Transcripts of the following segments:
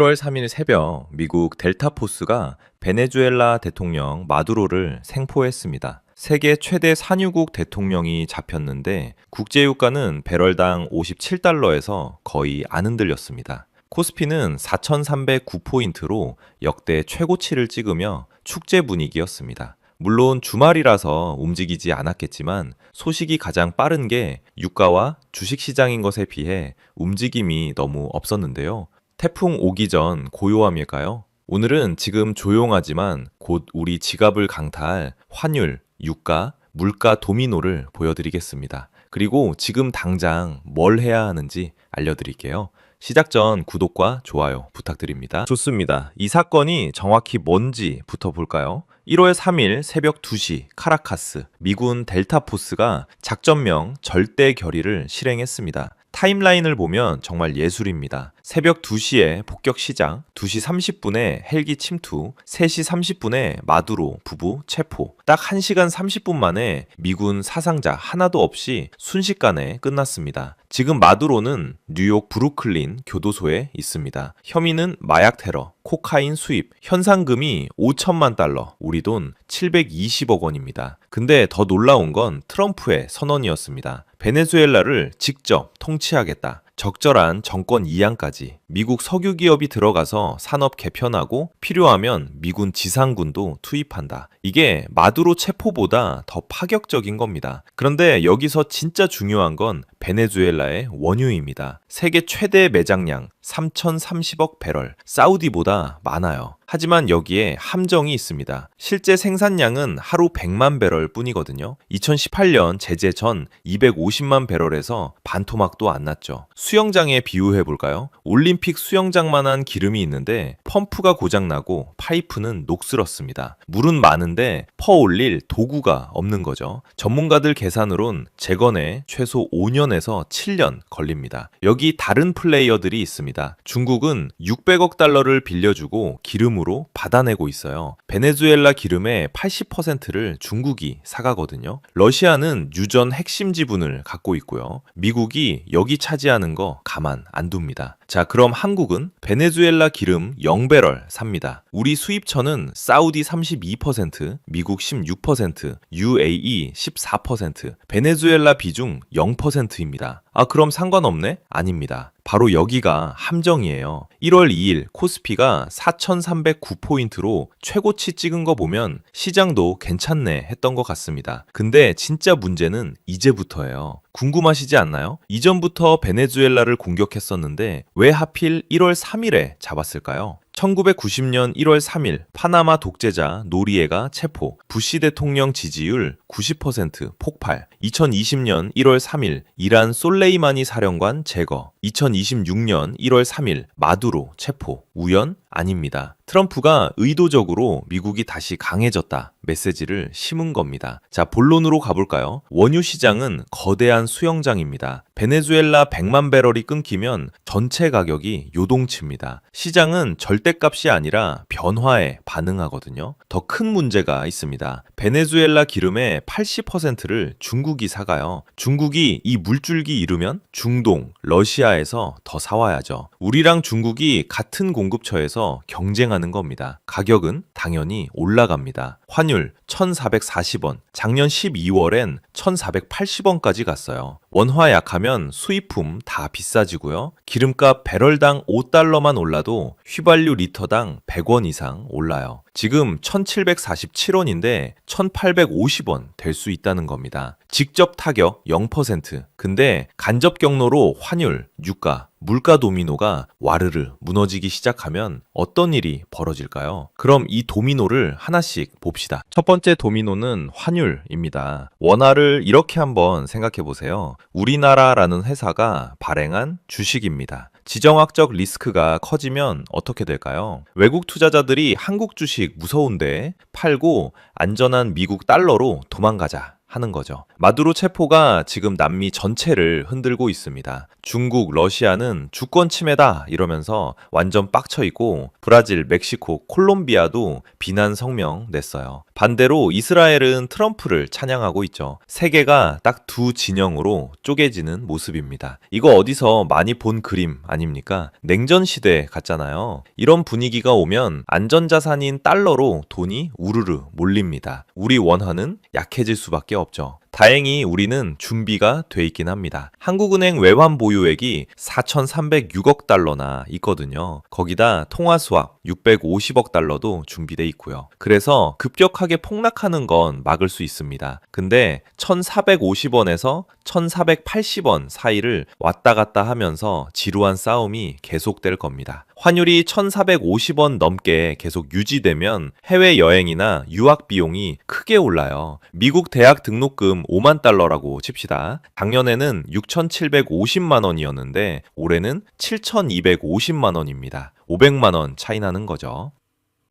1월 3일 새벽 미국 델타포스가 베네수엘라 대통령 마두로를 생포했습니다. 세계 최대 산유국 대통령이 잡혔는데 국제유가는 배럴당 57달러에서 거의 안 흔들렸습니다. 코스피는 4,309포인트로 역대 최고치를 찍으며 축제 분위기였습니다. 물론 주말이라서 움직이지 않았겠지만 소식이 가장 빠른 게 유가와 주식시장인 것에 비해 움직임이 너무 없었는데요. 태풍 오기 전 고요함일까요? 오늘은 지금 조용하지만 곧 우리 지갑을 강타할 환율, 유가, 물가 도미노를 보여드리겠습니다. 그리고 지금 당장 뭘 해야 하는지 알려드릴게요. 시작 전 구독과 좋아요 부탁드립니다. 좋습니다. 이 사건이 정확히 뭔지부터 볼까요? 1월 3일 새벽 2시 카라카스, 미군 델타포스가 작전명 절대 결의를 실행했습니다. 타임라인을 보면 정말 예술입니다. 새벽 2시에 폭격 시작, 2시 30분에 헬기 침투, 3시 30분에 마두로 부부 체포. 딱 1시간 30분 만에 미군 사상자 하나도 없이 순식간에 끝났습니다. 지금 마두로는 뉴욕 브루클린 교도소에 있습니다. 혐의는 마약 테러, 코카인 수입, 현상금이 5천만 달러, 우리 돈 720억 원입니다. 근데 더 놀라운 건 트럼프의 선언이었습니다. 베네수엘라를 직접 통치하겠다. 적절한 정권 이양까지. 미국 석유 기업이 들어가서 산업 개편하고 필요하면 미군 지상군도 투입한다. 이게 마두로 체포보다 더 파격적인 겁니다. 그런데 여기서 진짜 중요한 건 베네수엘라의 원유입니다. 세계 최대 매장량 3,030억 배럴, 사우디보다 많아요. 하지만 여기에 함정이 있습니다. 실제 생산량은 하루 100만 배럴 뿐이거든요. 2018년 제재 전 250만 배럴에서 반토막도 안 났죠. 수영장에 비유해 볼까요? 올림픽 수영장만한 기름이 있는데 펌프가 고장나고 파이프는 녹슬었습니다. 물은 많은데 퍼올릴 도구가 없는 거죠. 전문가들 계산으론 재건에 최소 5년에서 7년 걸립니다. 여기 다른 플레이어들이 있습니다. 중국은 600억 달러를 빌려주고 기름으로 받아내고 있어요. 베네수엘라 기름의 80%를 중국이 사가거든요. 러시아는 유전 핵심 지분을 갖고 있고요. 미국이 여기 차지하는 거 가만 안 둡니다. 자, 그럼 한국은 베네수엘라 기름 0배럴 삽니다. 우리 수입처는 사우디 32%, 미국 16%, UAE 14%, 베네수엘라 비중 0%입니다. 아, 그럼 상관없네? 아닙니다. 바로 여기가 함정이에요. 1월 2일 코스피가 4,309포인트로 최고치 찍은 거 보면 시장도 괜찮네 했던 것 같습니다. 근데 진짜 문제는 이제부터예요. 궁금하시지 않나요? 이전부터 베네수엘라를 공격했었는데 왜 하필 1월 3일에 잡았을까요? 1990년 1월 3일 파나마 독재자 노리에가 체포, 부시 대통령 지지율 90% 폭발, 2020년 1월 3일 이란 솔레이마니 사령관 제거, 2026년 1월 3일 마두로 체포. 우연? 아닙니다. 트럼프가 의도적으로 미국이 다시 강해졌다 메시지를 심은 겁니다. 자, 본론으로 가볼까요? 원유 시장은 거대한 수영장입니다. 베네수엘라 100만 배럴이 끊기면 전체 가격이 요동칩니다. 시장은 절대값이 아니라 변화에 반응하거든요. 더 큰 문제가 있습니다. 베네수엘라 기름의 80%를 중국이 사가요. 중국이 이 물줄기 잃으면 중동, 러시아에서 더 사와야죠. 우리랑 중국이 같은 공급처에서 경쟁하는 겁니다. 가격은 당연히 올라갑니다. 환율 1,440원, 작년 12월엔 1,480원까지 갔어요. 원화 약하면 수입품 다 비싸지고요. 기름값 배럴당 5달러만 올라도 휘발유 리터당 100원 이상 올라요. 지금 1,747원인데 1,850원 될 수 있다는 겁니다. 직접 타격 0%. 근데 간접 경로로 환율, 유가, 물가 도미노가 와르르 무너지기 시작하면 어떤 일이 벌어질까요? 그럼 이 도미노를 하나씩 봅시다. 첫 번째 도미노는 환율입니다. 원화를 이렇게 한번 생각해 보세요. 우리나라라는 회사가 발행한 주식입니다. 지정학적 리스크가 커지면 어떻게 될까요? 외국 투자자들이 한국 주식 무서운데 팔고 안전한 미국 달러로 도망가자 하는 거죠. 마두로 체포가 지금 남미 전체를 흔들고 있습니다. 중국, 러시아는 주권 침해다 이러면서 완전 빡쳐 있고 브라질, 멕시코, 콜롬비아도 비난 성명 냈어요. 반대로 이스라엘은 트럼프를 찬양하고 있죠. 세계가 딱 두 진영으로 쪼개지는 모습입니다. 이거 어디서 많이 본 그림 아닙니까? 냉전 시대 같잖아요. 이런 분위기가 오면 안전자산인 달러로 돈이 우르르 몰립니다. 우리 원화는 약해질 수밖에 없죠. 다행히 우리는 준비가 돼 있긴 합니다. 한국은행 외환 보유액이 4,306억 달러나 있거든요. 거기다 통화 수합 650억 달러도 준비돼 있고요. 그래서 급격하게 폭락하는 건 막을 수 있습니다. 근데 1,450원에서 1,480원 사이를 왔다 갔다 하면서 지루한 싸움이 계속될 겁니다. 환율이 1,450원 넘게 계속 유지되면 해외여행이나 유학 비용이 크게 올라요. 미국 대학 등록금 5만 달러라고 칩시다. 작년에는 6,750만 원이었는데 올해는 7,250만 원입니다. 500만 원 차이 나는 거죠.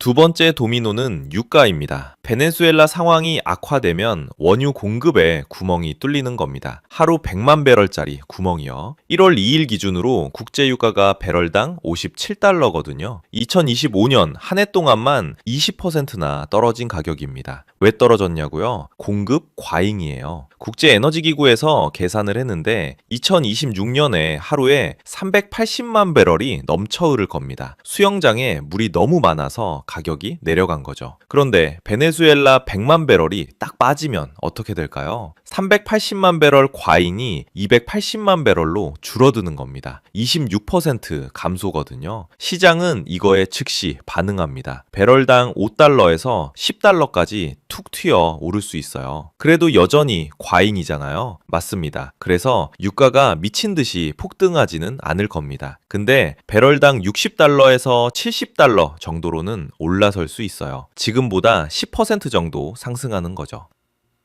두 번째 도미노는 유가입니다. 베네수엘라 상황이 악화되면 원유 공급에 구멍이 뚫리는 겁니다. 하루 100만 배럴짜리 구멍이요. 1월 2일 기준으로 국제유가가 배럴당 57달러거든요. 2025년 한 해 동안만 20%나 떨어진 가격입니다. 왜 떨어졌냐고요? 공급 과잉이에요. 국제에너지기구에서 계산을 했는데 2026년에 하루에 380만 배럴이 넘쳐 흐를 겁니다. 수영장에 물이 너무 많아서 가격이 내려간 거죠. 그런데 베네수엘라 100만 배럴이 딱 빠지면 어떻게 될까요? 380만 배럴 과잉이 280만 배럴로 줄어드는 겁니다. 26% 감소거든요. 시장은 이거에 즉시 반응합니다. 배럴당 5달러에서 10달러까지 툭 튀어 오를 수 있어요. 그래도 여전히 과잉이잖아요. 맞습니다. 그래서 유가가 미친 듯이 폭등하지는 않을 겁니다. 근데 배럴당 60달러에서 70달러 정도로는 올라설 수 있어요. 지금보다 10% 정도 상승하는 거죠.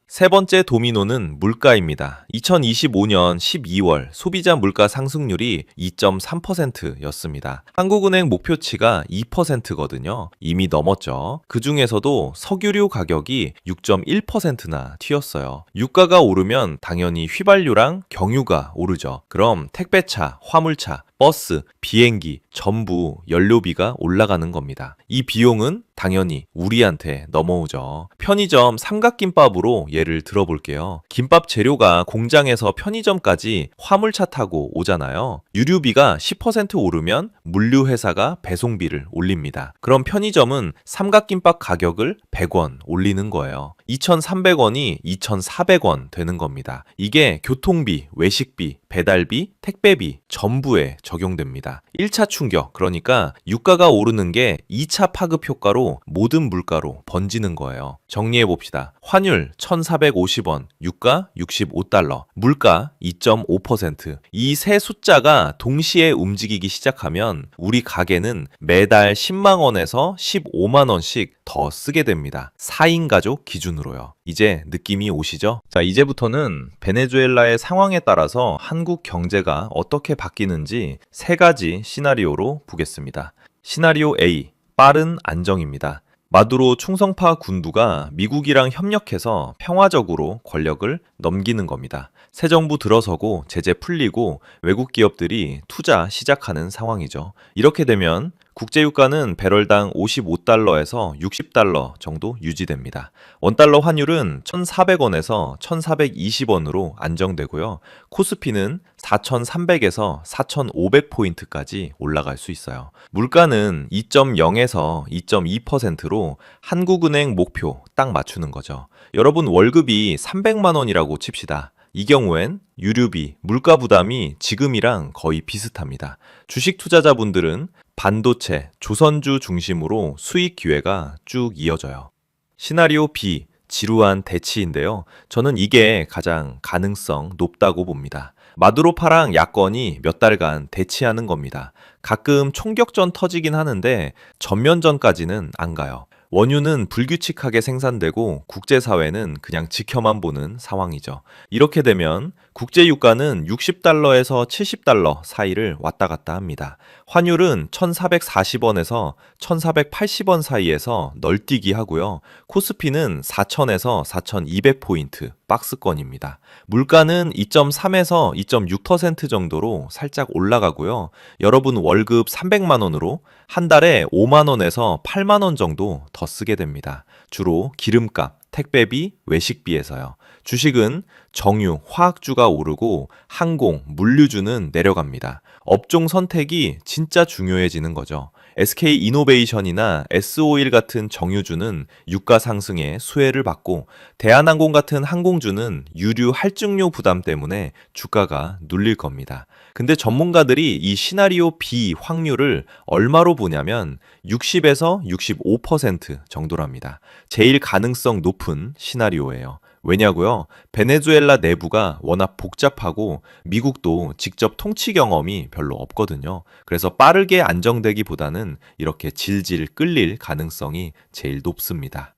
세 번째 도미노는 물가입니다. 2025년 12월 소비자 물가 상승률이 2.3%였습니다. 한국은행 목표치가 2%거든요. 이미 넘었죠. 그 중에서도 석유류 가격이 6.1%나 튀었어요. 유가가 오르면 당연히 휘발유랑 경유가 오르죠. 그럼 택배차, 화물차, 버스, 비행기, 전부 연료비가 올라가는 겁니다. 이 비용은 당연히 우리한테 넘어오죠. 편의점 삼각김밥으로 예를 들어볼게요. 김밥 재료가 공장에서 편의점까지 화물차 타고 오잖아요. 유류비가 10% 오르면 물류회사가 배송비를 올립니다. 그럼 편의점은 삼각김밥 가격을 100원 올리는 거예요. 2,300원이 2,400원 되는 겁니다. 이게 교통비, 외식비, 배달비, 택배비 전부에 적용됩니다. 1차 충격, 그러니까 유가가 오르는 게 2차 파급 효과로 모든 물가로 번지는 거예요. 정리해 봅시다. 환율 1,450원, 유가 65달러, 물가 2.5%. 이 세 숫자가 동시에 움직이기 시작하면 우리 가게는 매달 10만 원에서 15만 원씩 더 쓰게 됩니다. 4인 가족 기준으로요. 이제 느낌이 오시죠? 자, 이제부터는 베네수엘라의 상황에 따라서 한국 경제가 어떻게 바뀌는지 세 가지 시나리오로 보겠습니다. 시나리오 A, 빠른 안정입니다. 마두로 충성파 군부가 미국이랑 협력해서 평화적으로 권력을 넘기는 겁니다. 새 정부 들어서고 제재 풀리고 외국 기업들이 투자 시작하는 상황이죠. 이렇게 되면 국제유가는 배럴당 55달러에서 60달러 정도 유지됩니다. 원달러 환율은 1,400원에서 1,420원으로 안정되고요. 코스피는 4,300에서 4,500포인트까지 올라갈 수 있어요. 물가는 2.0에서 2.2%로 한국은행 목표 딱 맞추는 거죠. 여러분 월급이 300만 원이라고 칩시다. 이 경우엔 유류비, 물가 부담이 지금이랑 거의 비슷합니다. 주식 투자자분들은 반도체, 조선주 중심으로 수익 기회가 쭉 이어져요. 시나리오 B, 지루한 대치인데요. 저는 이게 가장 가능성 높다고 봅니다. 마두로파랑 야권이 몇 달간 대치하는 겁니다. 가끔 총격전 터지긴 하는데 전면전까지는 안 가요. 원유는 불규칙하게 생산되고 국제사회는 그냥 지켜만 보는 상황이죠. 이렇게 되면 국제 유가는 60달러에서 70달러 사이를 왔다 갔다 합니다. 환율은 1,440원에서 1,480원 사이에서 널뛰기 하고요. 코스피는 4,000에서 4,200포인트 박스권입니다. 물가는 2.3에서 2.6% 정도로 살짝 올라가고요. 여러분 월급 300만 원으로 한 달에 5만 원에서 8만 원 정도 더 쓰게 됩니다. 주로 기름값, 택배비, 외식비에서요. 주식은 정유, 화학주가 오르고 항공, 물류주는 내려갑니다. 업종 선택이 진짜 중요해지는 거죠. SK이노베이션이나 S-오일 같은 정유주는 유가 상승에 수혜를 받고 대한항공 같은 항공주는 유류 할증료 부담 때문에 주가가 눌릴 겁니다. 근데 전문가들이 이 시나리오 B 확률을 얼마로 보냐면 60에서 65% 정도랍니다. 제일 가능성 높은 시나리오예요. 왜냐고요? 베네수엘라 내부가 워낙 복잡하고 미국도 직접 통치 경험이 별로 없거든요. 그래서 빠르게 안정되기보다는 이렇게 질질 끌릴 가능성이 제일 높습니다.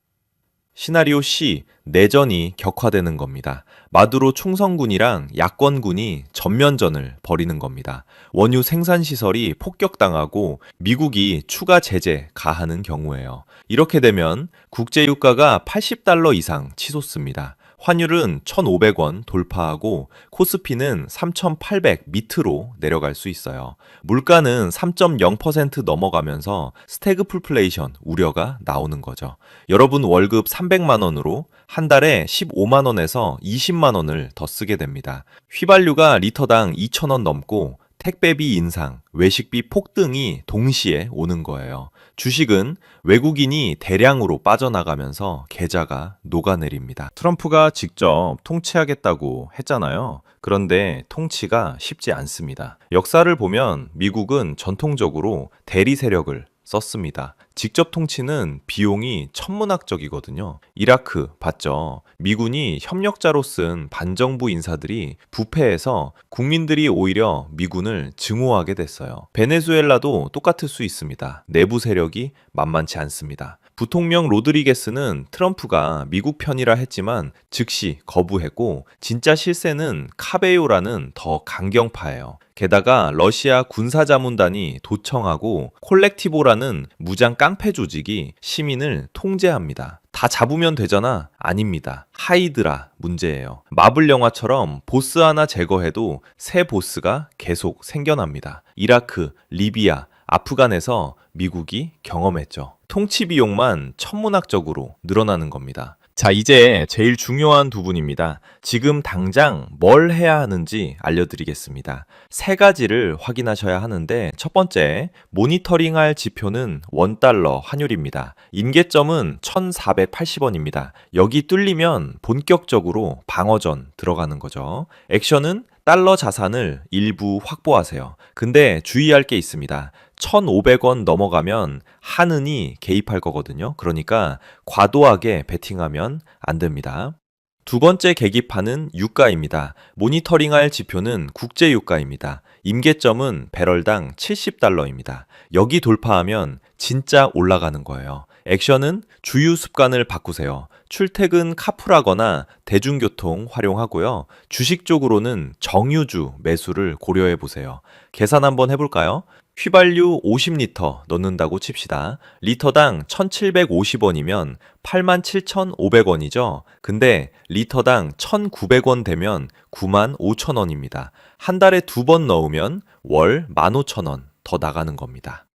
시나리오 C, 내전이 격화되는 겁니다. 마두로 충성군이랑 야권군이 전면전을 벌이는 겁니다. 원유 생산시설이 폭격당하고 미국이 추가 제재 가하는 경우에요. 이렇게 되면 국제유가가 80달러 이상 치솟습니다. 환율은 1,500원 돌파하고 코스피는 3,800 밑으로 내려갈 수 있어요. 물가는 3.0% 넘어가면서 스태그플레이션 우려가 나오는 거죠. 여러분 월급 300만 원으로 한 달에 15만 원에서 20만 원을 더 쓰게 됩니다. 휘발유가 리터당 2,000원 넘고 택배비 인상, 외식비 폭등이 동시에 오는 거예요. 주식은 외국인이 대량으로 빠져나가면서 계좌가 녹아내립니다. 트럼프가 직접 통치하겠다고 했잖아요. 그런데 통치가 쉽지 않습니다. 역사를 보면 미국은 전통적으로 대리 세력을 썼습니다. 직접 통치는 비용이 천문학적이거든요. 이라크 봤죠? 미군이 협력자로 쓴 반정부 인사들이 부패해서 국민들이 오히려 미군을 증오하게 됐어요. 베네수엘라도 똑같을 수 있습니다. 내부 세력이 만만치 않습니다. 부통령 로드리게스는 트럼프가 미국 편이라 했지만 즉시 거부했고 진짜 실세는 카베요라는 더 강경파예요. 게다가 러시아 군사자문단이 도청하고 콜렉티보라는 무장 깡패 조직이 시민을 통제합니다. 다 잡으면 되잖아? 아닙니다. 하이드라 문제예요. 마블 영화처럼 보스 하나 제거해도 새 보스가 계속 생겨납니다. 이라크, 리비아, 아프간에서 미국이 경험했죠. 통치 비용만 천문학적으로 늘어나는 겁니다. 자, 이제 제일 중요한 두 분입니다. 지금 당장 뭘 해야 하는지 알려드리겠습니다. 세 가지를 확인하셔야 하는데 첫 번째, 모니터링할 지표는 원달러 환율입니다. 임계점은 1,480원입니다. 여기 뚫리면 본격적으로 방어전 들어가는 거죠. 액션은 달러 자산을 일부 확보하세요. 근데 주의할 게 있습니다. 1,500원 넘어가면 한은이 개입할 거거든요. 그러니까 과도하게 베팅하면 안 됩니다. 두 번째 계기판은 유가입니다. 모니터링할 지표는 국제 유가입니다. 임계점은 배럴당 70달러입니다. 여기 돌파하면 진짜 올라가는 거예요. 액션은 주유 습관을 바꾸세요. 출퇴근 카풀하거나 대중교통 활용하고요. 주식 쪽으로는 정유주 매수를 고려해 보세요. 계산 한번 해볼까요? 휘발유 50리터 넣는다고 칩시다. 리터당 1,750원이면 87,500원이죠. 근데 리터당 1,900원 되면 95,000원입니다. 한 달에 두 번 넣으면 월 15,000원 더 나가는 겁니다.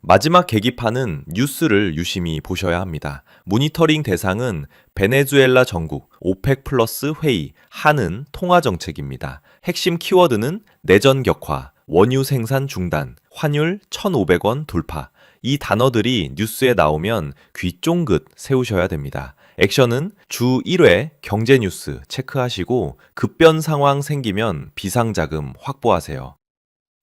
마지막 계기판은 뉴스를 유심히 보셔야 합니다. 모니터링 대상은 베네수엘라 정국, 오펙 플러스 회의, 한은 통화 정책입니다. 핵심 키워드는 내전 격화, 원유 생산 중단, 환율 1,500원 돌파. 이 단어들이 뉴스에 나오면 귀 쫑긋 세우셔야 됩니다. 액션은 주 1회 경제 뉴스 체크하시고 급변 상황 생기면 비상자금 확보하세요.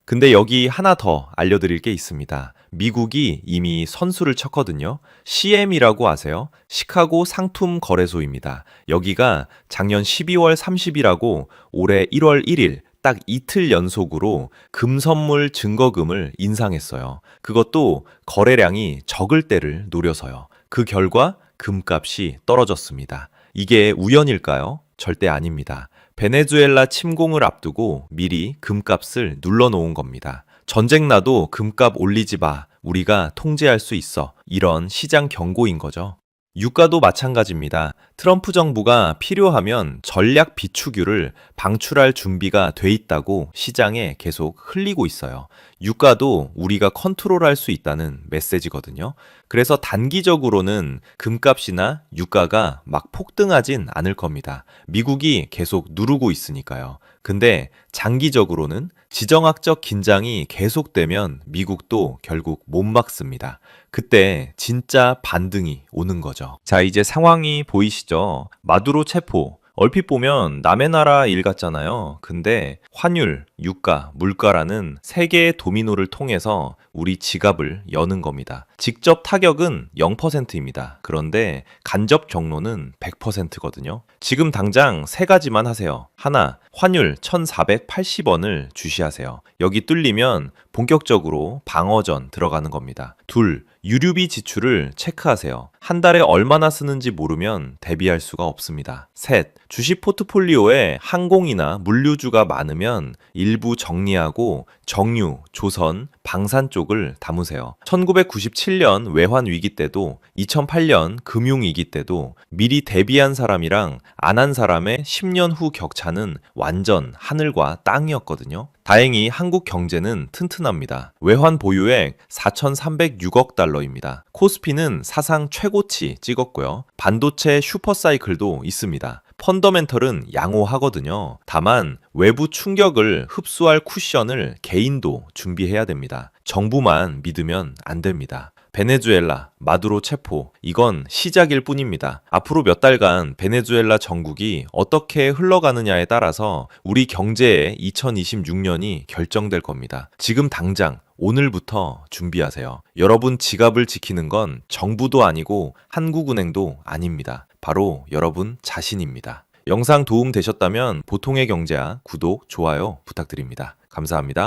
근데 여기 하나 더 알려드릴 게 있습니다. 미국이 이미 선수를 쳤거든요. CM이라고 아세요? 시카고 상품 거래소입니다. 여기가 작년 12월 30일하고 올해 1월 1일 딱 이틀 연속으로 금선물 증거금을 인상했어요. 그것도 거래량이 적을 때를 노려서요. 그 결과 금값이 떨어졌습니다. 이게 우연일까요? 절대 아닙니다. 베네수엘라 침공을 앞두고 미리 금값을 눌러놓은 겁니다. 전쟁 나도 금값 올리지 마. 우리가 통제할 수 있어. 이런 시장 경고인 거죠. 유가도 마찬가지입니다. 트럼프 정부가 필요하면 전략 비축유를 방출할 준비가 돼 있다고 시장에 계속 흘리고 있어요. 유가도 우리가 컨트롤할 수 있다는 메시지거든요. 그래서 단기적으로는 금값이나 유가가 막 폭등하진 않을 겁니다. 미국이 계속 누르고 있으니까요. 근데 장기적으로는 지정학적 긴장이 계속되면 미국도 결국 못 막습니다. 그때 진짜 반등이 오는 거죠. 자, 이제 상황이 보이시죠? 마두로 체포. 얼핏 보면 남의 나라 일 같잖아요. 근데 환율, 유가, 물가라는 세 개의 도미노를 통해서 우리 지갑을 여는 겁니다. 직접 타격은 0%입니다. 그런데 간접 경로는 100%거든요. 지금 당장 세 가지만 하세요. 하나, 환율 1,480원을 주시하세요. 여기 뚫리면 본격적으로 방어전 들어가는 겁니다. 둘, 유류비 지출을 체크하세요. 한 달에 얼마나 쓰는지 모르면 대비할 수가 없습니다. 셋, 주식 포트폴리오에 항공이나 물류주가 많으면 일부 정리하고 정유, 조선, 방산 쪽을 담으세요. 1997년 외환 위기 때도 2008년 금융 위기 때도 미리 대비한 사람이랑 안 한 사람의 10년 후 격차는 완전 하늘과 땅이었거든요. 다행히 한국 경제는 튼튼합니다. 외환 보유액 4,306억 달러입니다. 코스피는 사상 최고치 찍었고요. 반도체 슈퍼사이클도 있습니다. 펀더멘털은 양호하거든요. 다만 외부 충격을 흡수할 쿠션을 개인도 준비해야 됩니다. 정부만 믿으면 안 됩니다. 베네수엘라, 마두로 체포, 이건 시작일 뿐입니다. 앞으로 몇 달간 베네수엘라 정국이 어떻게 흘러가느냐에 따라서 우리 경제의 2026년이 결정될 겁니다. 지금 당장 오늘부터 준비하세요. 여러분 지갑을 지키는 건 정부도 아니고 한국은행도 아닙니다. 바로 여러분 자신입니다. 영상 도움 되셨다면 보통의 경제학 구독, 좋아요 부탁드립니다. 감사합니다.